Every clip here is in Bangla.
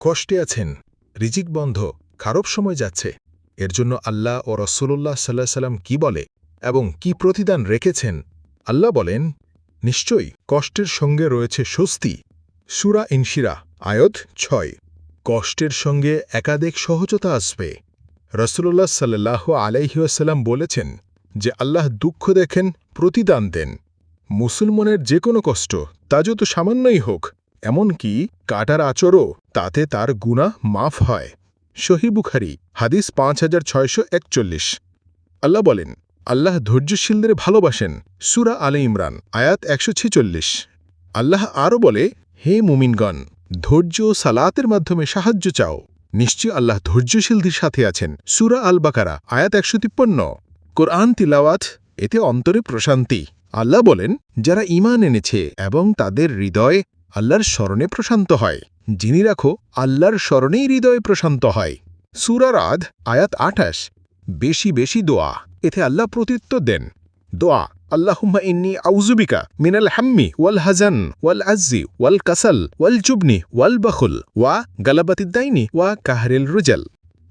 কষ্টে আছেন, রিজিক বন্ধ, খারাপ সময় যাচ্ছে, এর জন্য আল্লাহ ও রাসূলুল্লাহ সাল্লাল্লাহু আলাইহি ওয়াসাল্লাম কি বলে এবং কি প্রতিদান রেখেছেন? আল্লাহ বলেন, নিশ্চয়ই কষ্টের সঙ্গে রয়েছে স্বস্তি। সূরা ইনশিরাহ আয়াত ৬। কষ্টের সঙ্গে একাধিক সহজতা আসবে। রাসূলুল্লাহ সাল্লাল্লাহু আলাইহি ওয়াসাল্লাম বলেছেন যে আল্লাহ দুঃখ দেখেন, প্রতিদান দেন। মুসলমানের যে কোনো কষ্ট, তা যত সামান্যই হোক, এমনকি কাটার আচরও, তাতে তার গুনাহ মাফ হয়। সহিহ বুখারী হাদিস ৫৬৪১। আল্লাহ বলেন, আল্লাহ ধৈর্যশীলদের ভালোবাসেন। সূরা আলে ইমরান আয়াত ১৪৬। আল্লাহ আরও বলে, হে মুমিনগণ, ধৈর্য ও সালাতের মাধ্যমে সাহায্য চাও, নিশ্চয় আল্লাহ ধৈর্যশীলদের সাথে আছেন। সূরা আল বাকারা আয়াত ১৫৩। কোরআন তিলাওয়াত, এতে অন্তরে প্রশান্তি। আল্লাহ বলেন, যারা ঈমান এনেছে এবং তাদের হৃদয় আল্লাহর স্মরণে প্রশান্ত হয়, জেনে রাখো আল্লাহর স্মরণেই হৃদয় প্রশান্ত হয়। সূরা রাদ আয়াত ২৮। বেশি বেশি দোয়া, এতে আল্লাহ প্রত্যুত্তর দেন। দোয়া, আল্লাহুম্মা ইন্নী আউযু বিকা মিনাল হাম্মি ওয়াল হাজান ওয়াল আজ্জি ওয়াল কাসাল ওয়াল জুবনি ওয়াল বাখুল ওয়া গালাবাতিদ দাইনি ওয়া কাহরিল রুজাল।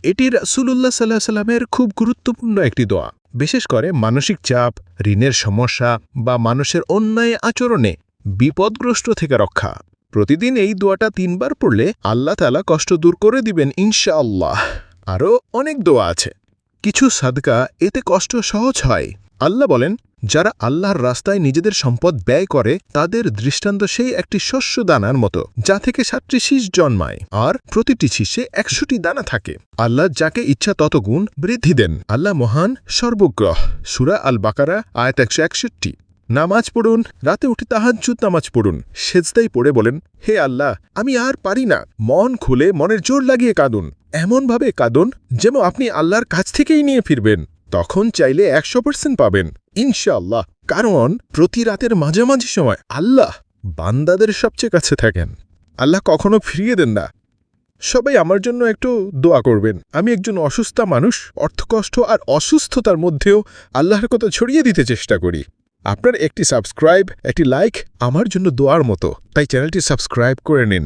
এটি রাসূলুল্লাহ সাল্লাল্লাহু আলাইহি ওয়াসাল্লামের খুব গুরুত্বপূর্ণ একটি দোয়া, বিশেষ করে মানসিক চাপ, ঋণের সমস্যা বা মানুষের অন্যায় আচরণে বিপদগ্রস্ত থেকে রক্ষা। প্রতিদিন এই দোয়াটা ৩ বার পড়লে আল্লাহ তাআলা কষ্ট দূর করে দিবেন ইনশাআল্লাহ। আরও অনেক দোয়া আছে। কিছু সাদকা, এতে কষ্ট সহজ হয়। আল্লাহ বলেন, যারা আল্লাহর রাস্তায় নিজেদের সম্পদ ব্যয় করে, তাদের দৃষ্টান্ত সেই একটি শস্য দানার মতো, যা থেকে ৭টি শীষ জন্মায় আর প্রতিটি শীষে ১০০টি দানা থাকে। আল্লাহ যাকে ইচ্ছা তত গুণ বৃদ্ধি দেন। আল্লাহ মহান, সর্বজ্ঞ। সূরা আল বাকারা আয়াত ১৬১। নামাজ পড়ুন, রাতে উঠে তাহাজ্জুদ নামাজ পড়ুন। সেজদায় পড়ে বলেন, হে আল্লাহ, আমি আর পারি না। মন খুলে মনের জোর লাগিয়ে কাঁদুন, এমনভাবে কাঁদুন যেন আপনি আল্লাহর কাছ থেকেই নিয়ে ফিরবেন। তখন চাইলে ১০০% পাবেন ইনশাআল্লাহ। কারণ প্রতি রাতের মাঝামাঝি সময় আল্লাহ বান্দাদের সবচেয়ে কাছে থাকেন। আল্লাহ কখনো ফিরিয়ে দেন না। সবাই আমার জন্য একটু দোয়া করবেন। আমি একজন অসুস্থ মানুষ, অর্থকষ্ট আর অসুস্থতার মধ্যেও আল্লাহর কথা ছড়িয়ে দিতে চেষ্টা করি। আপনার একটি সাবস্ক্রাইব, একটি লাইক আমার জন্য দোয়ার মতো, তাই চ্যানেলটি সাবস্ক্রাইব করে নিন।